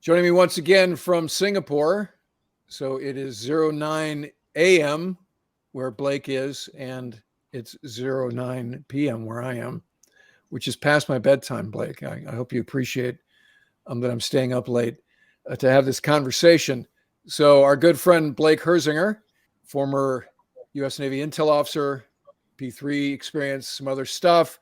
Joining me once again from Singapore. So it is 09 a.m. where Blake is, and it's 09 p.m. where I am, which is past my bedtime, Blake. I hope you appreciate that I'm staying up late to have this conversation. So, our good friend Blake Herzinger, former U.S. Navy intel officer, P3 experience, some other stuff.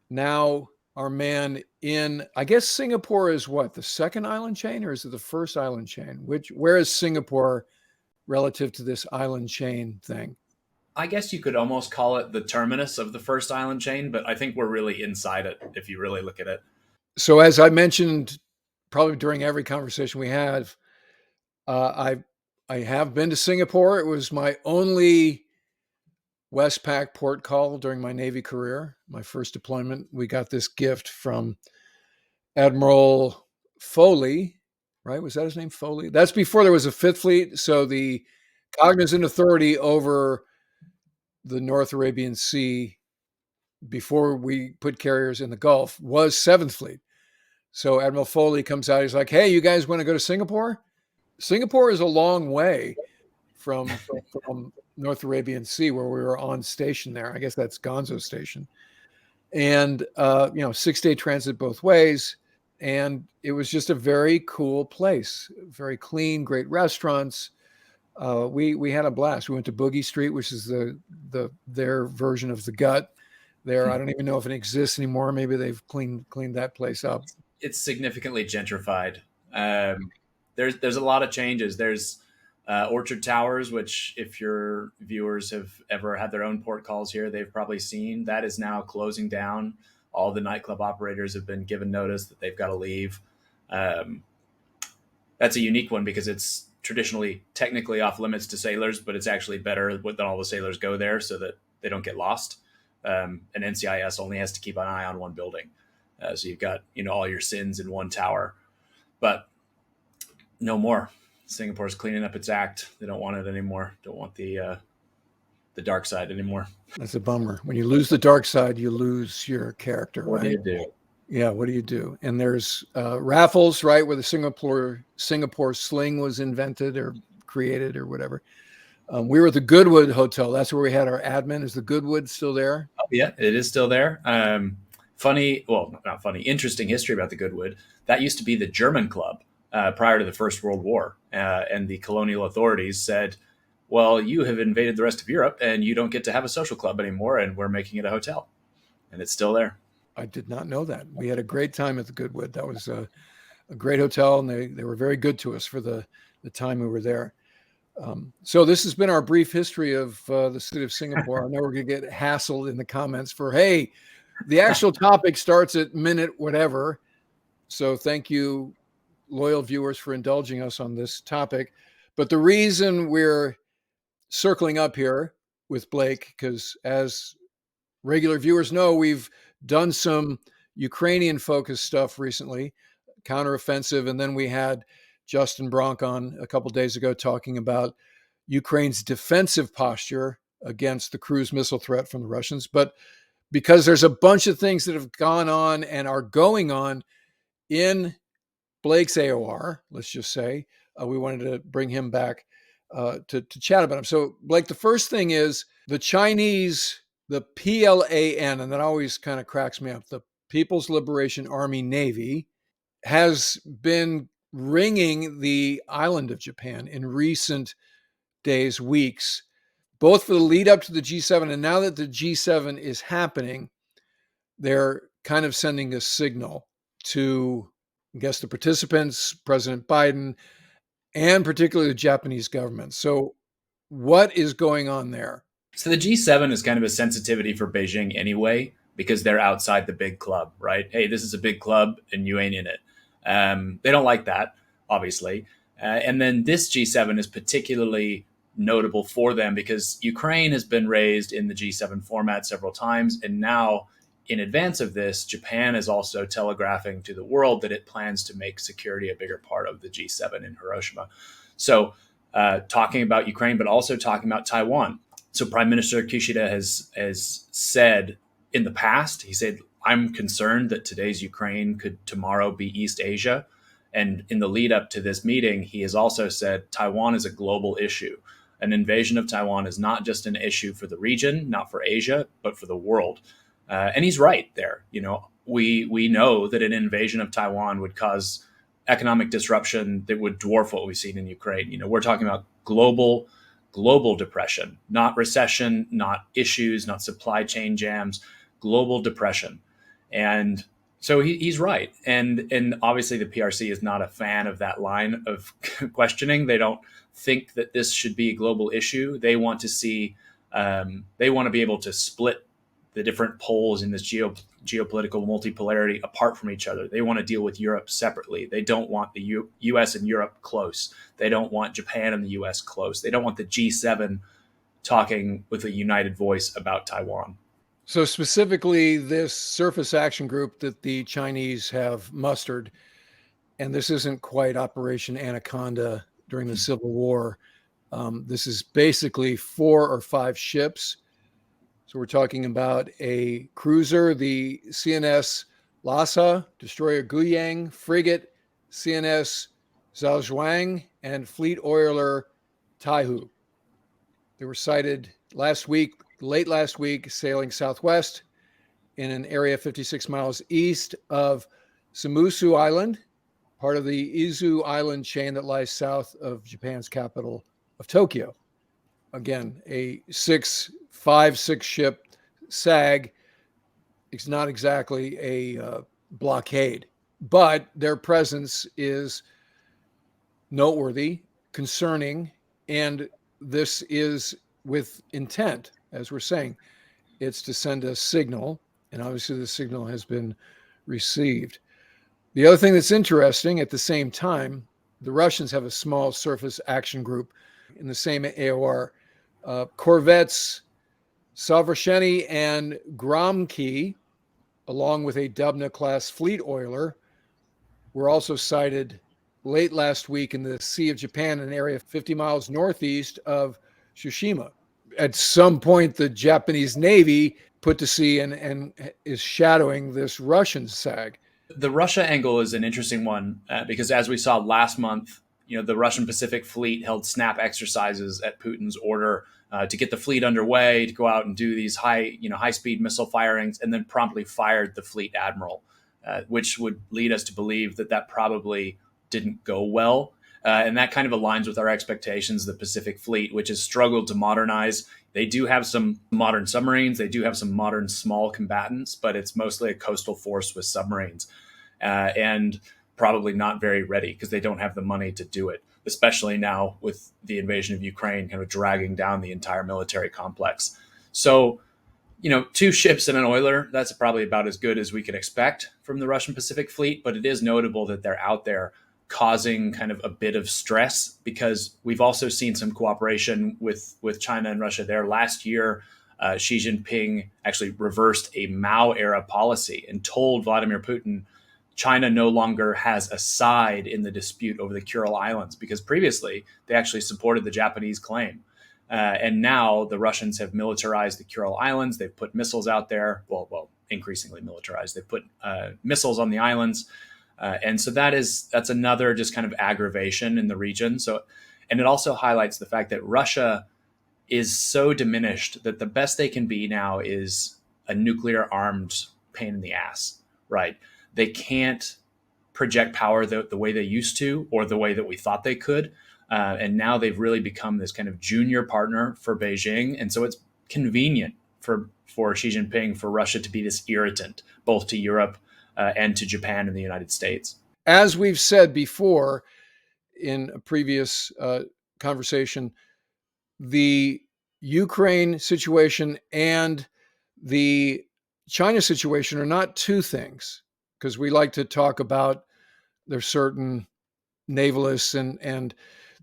Now, our man in, I guess Singapore is what, the second island chain, or is it the first island chain? Where is Singapore relative to this island chain thing? I guess you could almost call it the terminus of the first island chain, but I think we're really inside it if you really look at it. So, as I mentioned, probably during every conversation we have, I have been to Singapore. It was my only Westpac port call during my Navy career. My first deployment, we got this gift from Admiral Foley, right? Was that his name, Foley? That's before there was a Fifth Fleet. So the cognizant authority over the North Arabian Sea before we put carriers in the Gulf was Seventh Fleet. So Admiral Foley comes out. He's like, "Hey, you guys want to go to Singapore? Singapore is a long way from North Arabian Sea where we were on station there. I guess that's Gonzo Station, and 6-day transit both ways." And it was just a very cool place, very clean, great restaurants. We had a blast. We went to Boogie Street, which is their version of the Gut. There, I don't even know if it exists anymore. Maybe they've cleaned that place up. It's significantly gentrified. There's a lot of changes. There's Orchard Towers, which if your viewers have ever had their own port calls here, they've probably seen. That is now closing down. All the nightclub operators have been given notice that they've got to leave. That's a unique one because it's traditionally technically off limits to sailors, but it's actually better than all the sailors go there so that they don't get lost. And NCIS only has to keep an eye on one building. So you've got, all your sins in one tower, but no more. Singapore's cleaning up its act. They don't want it anymore. Don't want the dark side anymore. That's a bummer. When you lose the dark side, you lose your character. What right? do you do? Yeah, what do you do? And there's Raffles, right, where the Singapore sling was invented or created or whatever. We were at the Goodwood Hotel. That's where we had our admin. Is the Goodwood still there? Oh, yeah, it is still there. Not funny, interesting history about the Goodwood. That used to be the German club prior to the First World War. And the colonial authorities said, well, you have invaded the rest of Europe and you don't get to have a social club anymore. And we're making it a hotel. And it's still there. I did not know that. We had a great time at the Goodwood. That was a great hotel. And they were very good to us for the time we were there. So this has been our brief history of the city of Singapore. I know we're going to get hassled in the comments for, hey, the actual topic starts at minute whatever. So thank you, loyal viewers, for indulging us on this topic. But the reason we're circling up here with Blake, because as regular viewers know, we've done some Ukrainian-focused stuff recently, counteroffensive, and then we had Justin Bronk on a couple of days ago talking about Ukraine's defensive posture against the cruise missile threat from the Russians. But because there's a bunch of things that have gone on and are going on in Blake's AOR, let's just say, we wanted to bring him back to chat about him. So, Blake, the first thing is the Chinese, the PLAN, and that always kind of cracks me up, the People's Liberation Army Navy, has been ringing the island of Japan in recent days, weeks, both for the lead up to the G7. And now that the G7 is happening, they're kind of sending a signal to, I guess, the participants, President Biden, and particularly the Japanese government. So what is going on there? So the G7 is kind of a sensitivity for Beijing anyway, because they're outside the big club, right? Hey, this is a big club and you ain't in it. They don't like that, obviously. And then this G7 is particularly notable for them because Ukraine has been raised in the G7 format several times. And now, in advance of this, Japan is also telegraphing to the world that it plans to make security a bigger part of the G7 in Hiroshima. So talking about Ukraine, but also talking about Taiwan. So Prime Minister Kishida has said in the past, he said, I'm concerned that today's Ukraine could tomorrow be East Asia. And in the lead up to this meeting, he has also said Taiwan is a global issue. An invasion of Taiwan is not just an issue for the region, not for Asia, but for the world. And he's right there. We know that an invasion of Taiwan would cause economic disruption that would dwarf what we've seen in Ukraine. We're talking about global depression, not recession, not issues, not supply chain jams, global depression. And so he's right. And obviously the PRC is not a fan of that line of questioning. They don't think that this should be a global issue. They want to see, they want to be able to split the different poles in this geopolitical multipolarity apart from each other. They want to deal with Europe separately. They don't want the US and Europe close. They don't want Japan and the US close. They don't want the G7 talking with a united voice about Taiwan. So specifically, this surface action group that the Chinese have mustered, and this isn't quite Operation Anaconda during the Civil War. This is basically 4 or 5 ships. So we're talking about a cruiser, the CNS Lhasa, destroyer Guyang, frigate CNS Zhaozhuang, and fleet oiler Taihu. They were sighted late last week, sailing southwest in an area 56 miles east of Samusu Island, part of the Izu Island chain that lies south of Japan's capital of Tokyo. Again, a 5-6 ship SAG. It's not exactly a blockade, but their presence is noteworthy, concerning, and this is with intent, as we're saying. It's to send a signal, and obviously the signal has been received. The other thing that's interesting, at the same time, the Russians have a small surface action group in the same AOR. Corvettes Sovrasheny and Gromky, along with a Dubna-class fleet oiler, were also sighted late last week in the Sea of Japan, an area 50 miles northeast of Hiroshima. At some point, the Japanese Navy put to sea and is shadowing this Russian SAG. The Russia angle is an interesting one because, as we saw last month, the Russian Pacific Fleet held snap exercises at Putin's order to get the fleet underway, to go out and do these high-speed missile firings, and then promptly fired the fleet admiral, which would lead us to believe that probably didn't go well. And that kind of aligns with our expectations. The Pacific Fleet, which has struggled to modernize, they do have some modern submarines. They do have some modern small combatants, but it's mostly a coastal force with submarines and probably not very ready because they don't have the money to do it, especially now with the invasion of Ukraine kind of dragging down the entire military complex. So, 2 ships and an oiler, that's probably about as good as we could expect from the Russian Pacific Fleet, but it is notable that they're out there causing kind of a bit of stress because we've also seen some cooperation with China and Russia there. Last year, Xi Jinping actually reversed a Mao-era policy and told Vladimir Putin China no longer has a side in the dispute over the Kuril Islands because previously they actually supported the Japanese claim. And now the Russians have militarized the Kuril Islands. They've put missiles out there. Well, increasingly militarized. They've put missiles on the islands. And so that's another just kind of aggravation in the region. And it also highlights the fact that Russia is so diminished that the best they can be now is a nuclear armed pain in the ass, right? They can't project power the way they used to or the way that we thought they could. And now they've really become this kind of junior partner for Beijing. And so it's convenient for Xi Jinping, for Russia to be this irritant, both to Europe and to Japan and the United States. As we've said before in a previous conversation, the Ukraine situation and the China situation are not two things, because we like to talk about there's certain navalists and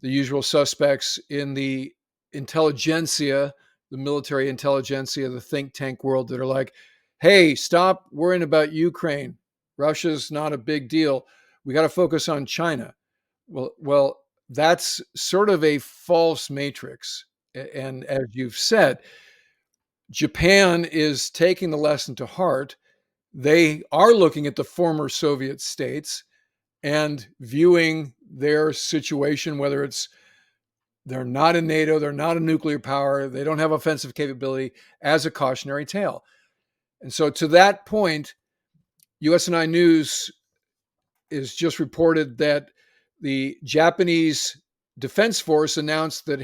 the usual suspects in the intelligentsia, the military intelligentsia, the think tank world that are like, hey, stop worrying about Ukraine. Russia's not a big deal. We got to focus on China. Well, that's sort of a false matrix. And as you've said, Japan is taking the lesson to heart. They are looking at the former Soviet states and viewing their situation, whether it's they're not in NATO, they're not a nuclear power, they don't have offensive capability, as a cautionary tale. And so to that point, USNI News is just reported that the Japanese Defense Force announced that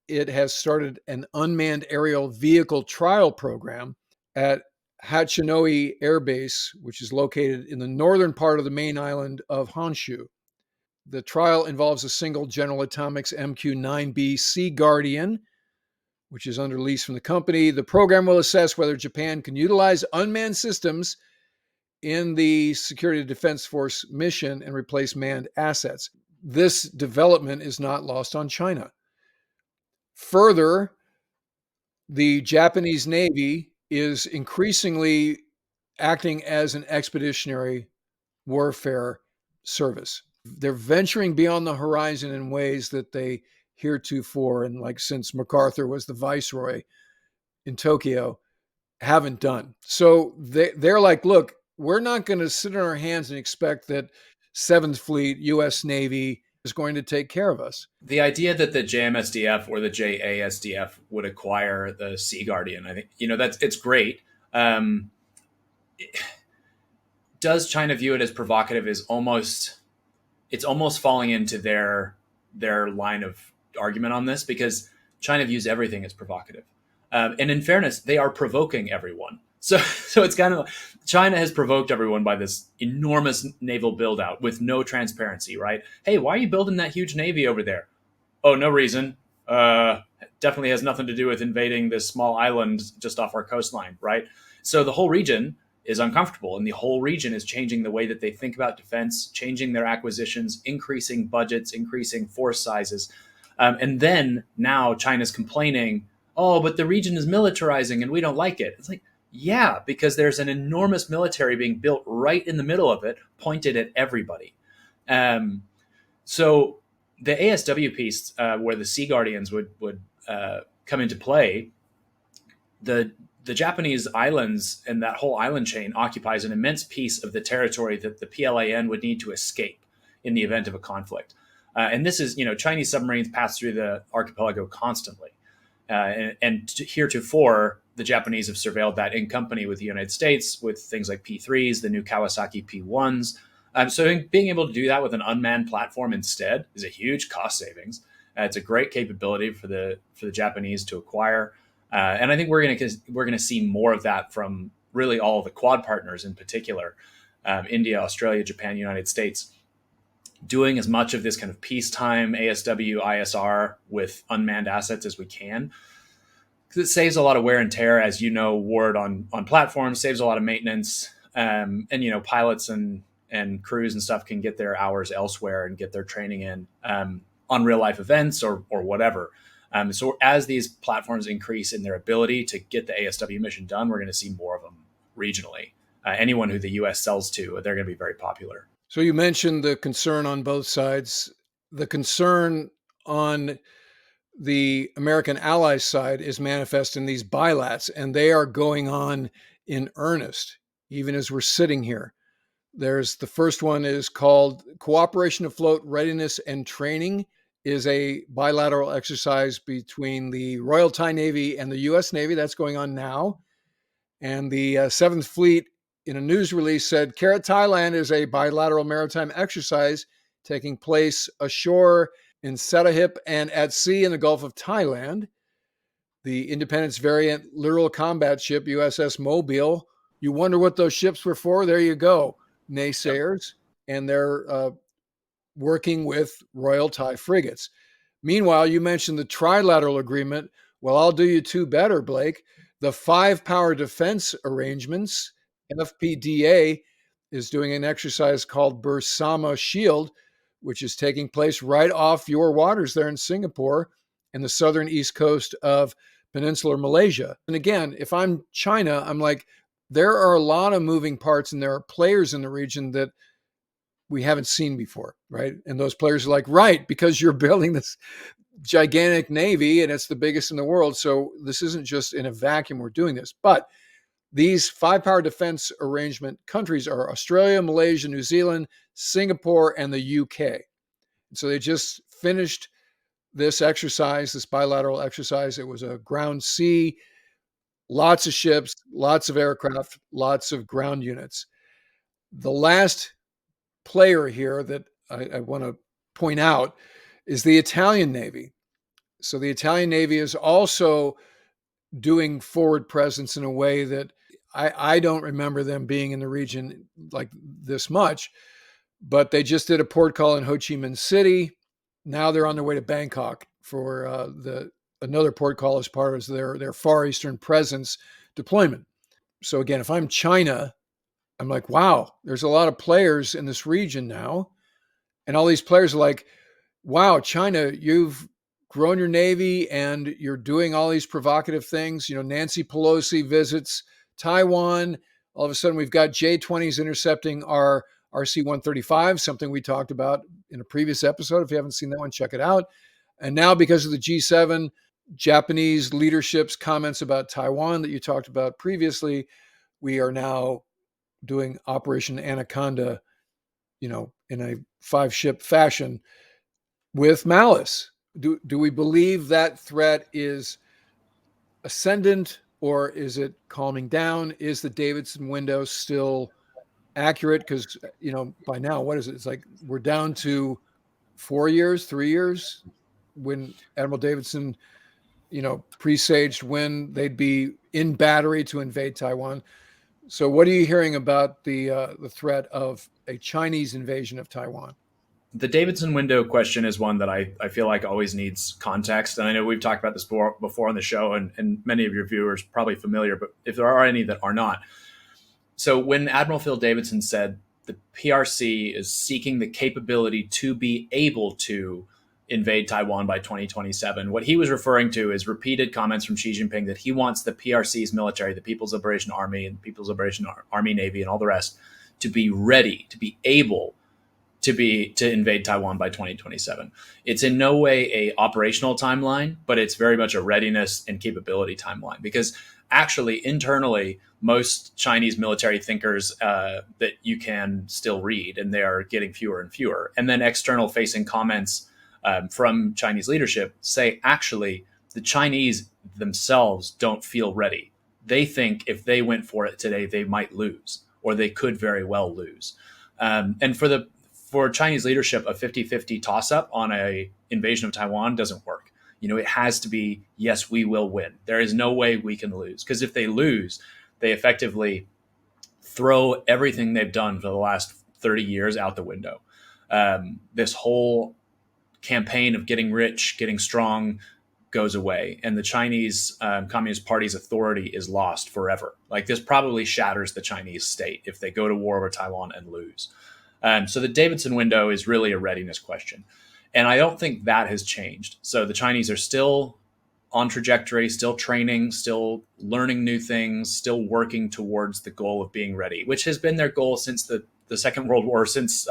it has started an unmanned aerial vehicle trial program at Hachinohe Air Base, which is located in the northern part of the main island of Honshu. The trial involves a single General Atomics MQ-9B Sea Guardian, which is under lease from the company. The program will assess whether Japan can utilize unmanned systems in the Security Defense Force mission and replace manned assets. This development is not lost on China. Further, the Japanese Navy is increasingly acting as an expeditionary warfare service. They're venturing beyond the horizon in ways that they heretofore, and like since MacArthur was the viceroy in Tokyo, haven't done. So they're like, look, we're not going to sit on our hands and expect that 7th Fleet, U.S. Navy is going to take care of us. The idea that the JMSDF or the JASDF would acquire the Sea Guardian, I think, it's great. Does China view it as provocative? It's almost falling into their line of argument on this, because China views everything as provocative. And in fairness, they are provoking everyone. So it's kind of, China has provoked everyone by this enormous naval build out with no transparency, right? Hey, why are you building that huge navy over there? Oh, no reason. Definitely has nothing to do with invading this small island just off our coastline, right? So the whole region is uncomfortable, and the whole region is changing the way that they think about defense, changing their acquisitions, increasing budgets, increasing force sizes. And then now China's complaining, oh, but the region is militarizing and we don't like it. It's like, yeah, because there's an enormous military being built right in the middle of it, pointed at everybody. So the ASW piece, where the Sea Guardians would come into play, the Japanese islands and that whole island chain occupies an immense piece of the territory that the PLAN would need to escape in the event of a conflict. And this is, Chinese submarines pass through the archipelago constantly. And heretofore, the Japanese have surveilled that in company with the United States with things like P3s, the new Kawasaki P1s. So being able to do that with an unmanned platform instead is a huge cost savings. It's a great capability for the Japanese to acquire. And I think we're going to see more of that from really all of the Quad partners in particular, India, Australia, Japan, United States, doing as much of this kind of peacetime ASW, ISR with unmanned assets as we can. Because it saves a lot of wear and tear, as you know, Ward, on platforms, saves a lot of maintenance. And, pilots and crews and stuff can get their hours elsewhere and get their training in on real life events or whatever. So as these platforms increase in their ability to get the ASW mission done, we're going to see more of them regionally. Anyone who the U.S. sells to, they're going to be very popular. So you mentioned the concern on both sides. The concern on the American allies side is manifest in these bilats, and they are going on in earnest, even as we're sitting here. There's the first one is called Cooperation Afloat Readiness and Training, is a bilateral exercise between the Royal Thai Navy and the U.S. Navy. That's going on now. And the 7th Fleet, in a news release, said Carrot Thailand is a bilateral maritime exercise taking place ashore in Setahip and at sea in the Gulf of Thailand. The Independence variant littoral combat ship USS Mobile. You wonder what those ships were for? There you go, naysayers. Yep. And they're working with Royal Thai frigates. Meanwhile, you mentioned the trilateral agreement. Well, I'll do you two better, Blake. The 5-power defense arrangements, FPDA, is doing an exercise called Bersama Shield, which is taking place right off your waters there in Singapore and the southern east coast of peninsular Malaysia. And again, if I'm China, I'm like, there are a lot of moving parts and there are players in the region that we haven't seen before, right? And those players are like, right, because you're building this gigantic navy and it's the biggest in the world. So this isn't just in a vacuum we're doing this. But These five power defense arrangement countries are Australia, Malaysia, New Zealand, Singapore, and the UK. So they just finished this exercise, this bilateral exercise. It was a ground sea, lots of ships, lots of aircraft, lots of ground units. The last player here that I want to point out is the Italian Navy. So the Italian Navy is also doing forward presence in a way that I don't remember them being in the region like this much, but they just did a port call in Ho Chi Minh City. Now they're on their way to Bangkok for another port call as part of their Far Eastern presence deployment. So again, if I'm China, I'm like, wow, there's a lot of players in this region now. And all these players are like, wow, China, you've grown your Navy and you're doing all these provocative things. Nancy Pelosi visits Taiwan. All of a sudden, we've got J-20s intercepting our RC-135, something we talked about in a previous episode. If you haven't seen that one, check it out. And now, because of the G7, Japanese leadership's comments about Taiwan that you talked about previously, we are now doing Operation Anaconda, in a 5-ship fashion with malice. Do we believe that threat is ascendant, or is it calming down? Is the Davidson window still accurate? Because, by now, what is it? It's like we're down to 4 years, 3 years when Admiral Davidson, presaged when they'd be in battery to invade Taiwan. So what are you hearing about the threat of a Chinese invasion of Taiwan? The Davidson window question is one that I feel like always needs context. And I know we've talked about this before on the show, and many of your viewers are probably familiar, but if there are any that are not. So when Admiral Phil Davidson said the PRC is seeking the capability to be able to invade Taiwan by 2027, what he was referring to is repeated comments from Xi Jinping that he wants the PRC's military, the People's Liberation Army and People's Liberation Army Navy and all the rest, to be ready, to be able to invade Taiwan by 2027. It's in no way a operational timeline, but it's very much a readiness and capability timeline, because actually internally, most Chinese military thinkers that you can still read, and they are getting fewer and fewer. And then external facing comments from Chinese leadership say, actually, the Chinese themselves don't feel ready. They think if they went for it today, they might lose, or they could very well lose. And for Chinese leadership, a 50-50 toss-up on a invasion of Taiwan doesn't work. It has to be, yes, we will win. There is no way we can lose. Because if they lose, they effectively throw everything they've done for the last 30 years out the window. This whole campaign of getting rich, getting strong goes away. And the Chinese Communist Party's authority is lost forever. Like, this probably shatters the Chinese state if they go to war over Taiwan and lose. So the Davidson window is really a readiness question. And I don't think that has changed. So the Chinese are still on trajectory, still training, still learning new things, still working towards the goal of being ready, which has been their goal since the Second World War, since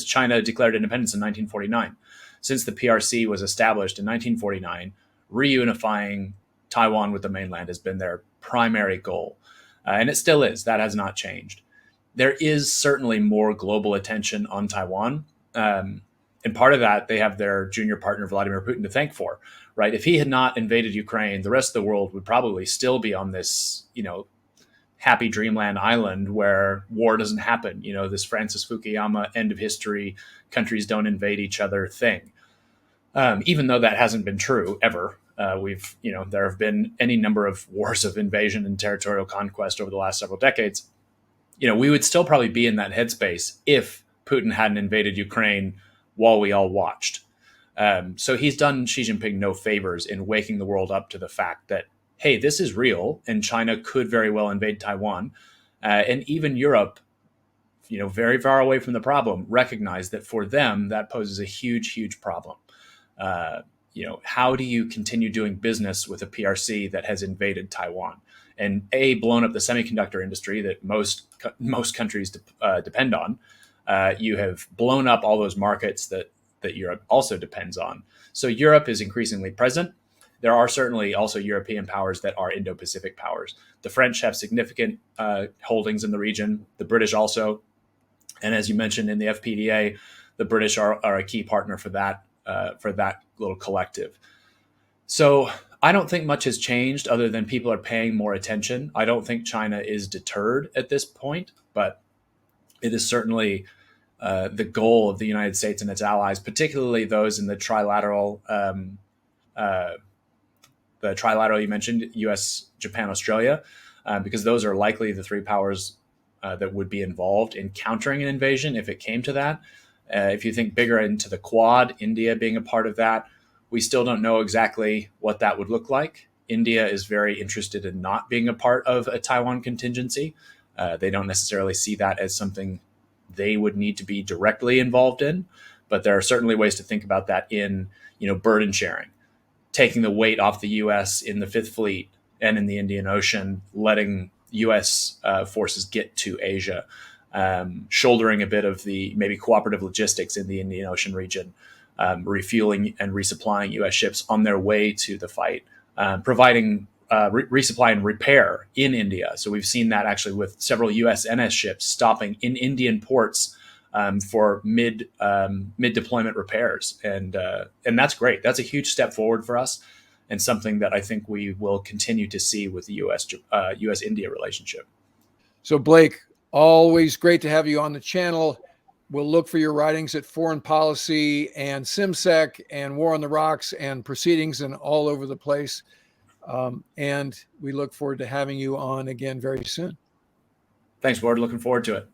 China declared independence in 1949. Since the PRC was established in 1949, reunifying Taiwan with the mainland has been their primary goal. And it still is. That has not changed. There is certainly more global attention on Taiwan. And part of that, they have their junior partner, Vladimir Putin, to thank for, right? If he had not invaded Ukraine, the rest of the world would probably still be on this, happy dreamland island where war doesn't happen. This Francis Fukuyama end of history, countries don't invade each other thing. Even though that hasn't been true ever. There have been any number of wars of invasion and territorial conquest over the last several decades. We would still probably be in that headspace if Putin hadn't invaded Ukraine while we all watched. So he's done Xi Jinping no favors in waking the world up to the fact that, hey, this is real, and China could very well invade Taiwan. And even Europe, very far away from the problem, recognize that for them, that poses a huge, huge problem. How do you continue doing business with a PRC that has invaded Taiwan and blown up the semiconductor industry that most countries depend on? You have blown up all those markets that Europe also depends on. So Europe is increasingly present. there are certainly also European powers that are Indo-Pacific powers. The French have significant holdings in the region, the British also. And as you mentioned in the FPDA, the British are a key partner for that little collective. So I don't think much has changed other than people are paying more attention. I don't think China is deterred at this point, but it is certainly the goal of the United States and its allies, particularly those in the trilateral you mentioned, U.S., Japan, Australia, because those are likely the three powers that would be involved in countering an invasion if it came to that. If you think bigger into the Quad, India being a part of that, we still don't know exactly what that would look like. India is very interested in not being a part of a Taiwan contingency. They don't necessarily see that as something they would need to be directly involved in, but there are certainly ways to think about that in, burden sharing, taking the weight off the U.S. in the Fifth Fleet and in the Indian Ocean, letting U.S. Forces get to Asia, shouldering a bit of the maybe cooperative logistics in the Indian Ocean region, refueling and resupplying U.S. ships on their way to the fight, providing resupply and repair in India. So we've seen that actually with several USNS ships stopping in Indian ports for mid deployment repairs, and that's great. That's a huge step forward for us, and something that I think we will continue to see with the U.S. India relationship. So Blake, always great to have you on the channel. We'll look for your writings at Foreign Policy and SimSec and War on the Rocks and Proceedings and all over the place. And we look forward to having you on again very soon. Thanks, Ward. Looking forward to it.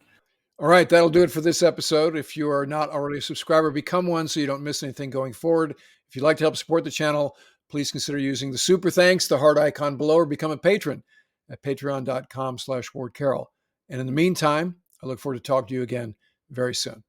All right, that'll do it for this episode. If you are not already a subscriber, become one so you don't miss anything going forward. If you'd like to help support the channel, please consider using the super thanks, the heart icon below, or become a patron at patreon.com/Ward Carroll. And in the meantime, I look forward to talking to you again very soon.